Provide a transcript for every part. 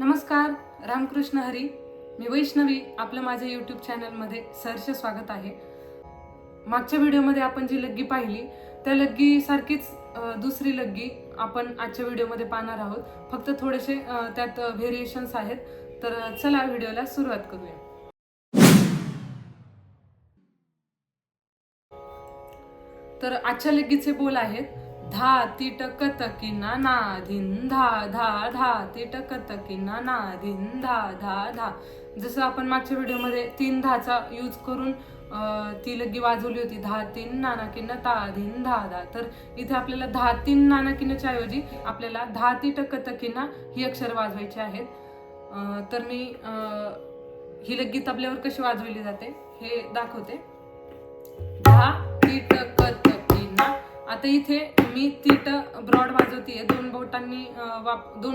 नमस्कार, रामकृष्ण हरी. मी वैष्णवी. आपलं माझ्या यूट्यूब चॅनलमध्ये सहर्ष स्वागत आहे. मागच्या व्हिडिओमध्ये आपण जी लग्गी पाहिली त्या लग्गी सारखीच दुसरी लग्गी आपण आजच्या व्हिडिओमध्ये पाहणार आहोत. फक्त थोडेसे त्यात व्हेरिएशन्स आहेत. तर चला व्हिडिओला सुरुवात करूया. तर आजच्या लग्गीचे बोल आहेत: धा तिटक तकिना ना धिन धा धा धा तिटक तकिना ना धिन धा धा धा. जसं आपण मागच्या व्हिडिओमध्ये 3 धाचा यूज करून ती लग्गी वाजवली होती, धा तीन नाना किन्न ता धिन धा धा. तर इथे आपल्याला धा तीन नाना किन्नच्या ऐवजी आपल्याला धा तिटक तकिना ही अक्षर वाजवायची आहेत. तर मी ही लग्गी तबल्यावर कशी वाजवली जाते हे दाखवते. धा तिटक तकिना. आता इथे मी तीट ब्रॉड वाजवतीये, दोन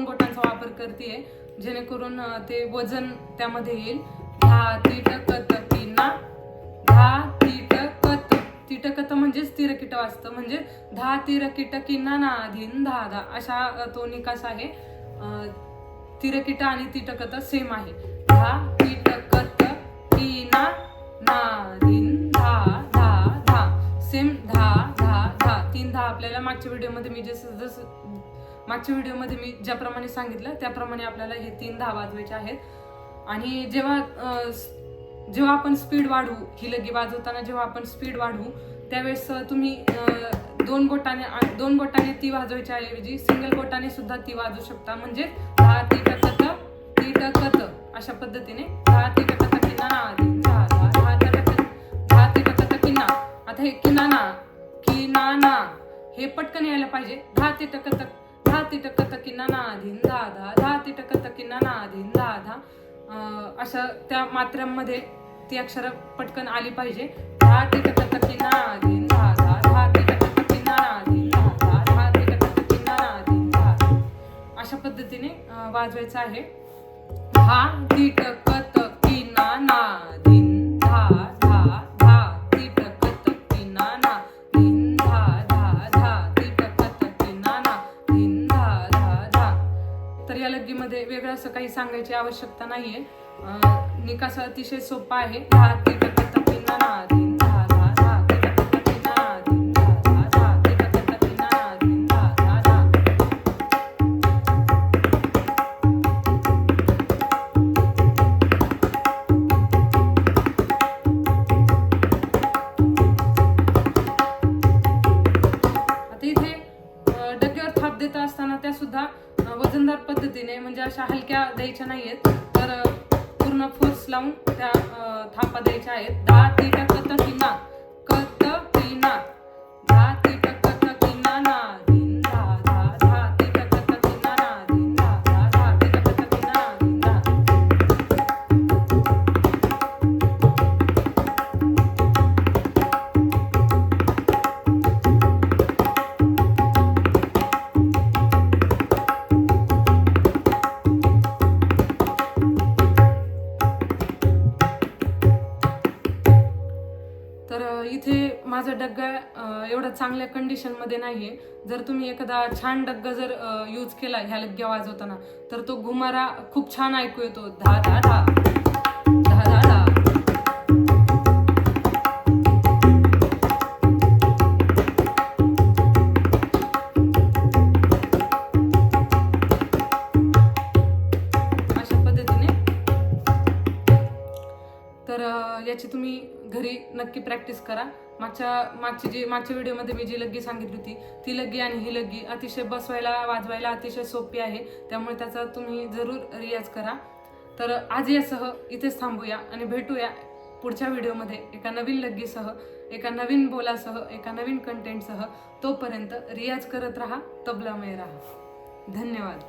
बोटांचा वापर करतेय जेणेकरून ते वजन त्यामध्ये येईल. धा तिटक तकिना, धा तिटक. तिटकत म्हणजेच तिरकिट वाजतं, म्हणजे धा तिरकिट किना ना धिन धा धा अशा तो निकास आहे. तिरकिट आणि तिटकत सेम आहे. धा तिटकत किना ना धिन धा धा धा. सेम धा धा धा. 3 धा आपल्याला मागच्या व्हिडिओमध्ये मागच्या व्हिडिओमध्ये मी ज्याप्रमाणे सांगितलं त्याप्रमाणे आपल्याला हे 3 धा वाजवायचे आहेत. आणि जेव्हा आपण स्पीड वाढवू, ही लग्गी वाजवताना जेव्हा आपण स्पीड वाढवू त्यावेळेस तुम्ही दोन बोटाने ती वाजवायच्या ऐवजी सिंगल बोटाने सुद्धा ती वाजवू शकता. म्हणजे धा तिटकत तिटकत अशा पद्धतीने धा तिटकत किना ना धिन धा धा धा तिटकत किना. आता हे किना हे पटकन यायला पाहिजे. धा तिटकत किना ना धिन धा धा, धा तिटकत किना ना धिन धा धा. अशा त्या मात्र्यांमध्ये ती अक्षर पटकन आली पाहिजे. धा तिटकत किना धिन धा धा, धा तिटकत किना धिन धा धा, धा तिटकत किना धिन धा धा. अशा पद्धतीने वाजवायचं आहे. धा तिटकत किना ना धिन धा धा, धा तिटकत किना ना धिन धा धा, धा तिटकत किना ना धिन धा धा धा. तर या लग्गीमध्ये वेगळं असं काही सांगायची आवश्यकता नाहीये. निकास अतिशय सोपा आहे. धा तिटकत किना ना धिन धा धा, धा तिटकत किना धिन धा धा, धा तिटकत किना धिन धा धा धा. आता इथे डग्यावर थाप देत असताना त्या सुद्धा वजनदार पद्धतीने, म्हणजे अशा हलक्या द्यायच्या नाहीयेत, तर पूर्ण फोर्स लावून त्या थापा द्यायच्या आहेत. धा तिटकत किना कत किना, धा तिटकत किना ना धिन धा धा, धा तिटकत किना ना धिन धा धा, धा तिटकत किना धिन धा. तर इथे माझा डग्गा एवढा चांगल्या कंडिशनमध्ये नाहीये. जर तुम्ही एखादा छान डग्गा जर यूज केला ह्या लग्ग्या वाजवताना तर तो घुमारा खूप छान ऐकू येतो. धा धा धा, धा धा धा. अशा पद्धतीने. तर याची तुम्ही घरी नक्की प्रॅक्टिस करा. मागच्या व्हिडिओमध्ये मी जी लग्गी सांगितली होती ती लग्गी आणि ही लग्गी अतिशय वाजवायला अतिशय सोपी आहे. त्यामुळे त्याचा तुम्ही जरूर रियाज करा. तर आज यासह इथेच थांबूया आणि भेटूया पुढच्या व्हिडिओमध्ये एका नवीन लग्गीसह, एका नवीन बोलासह, एका नवीन कंटेंटसह. तोपर्यंत रियाज करत राहा, तबलामय राहा. धन्यवाद.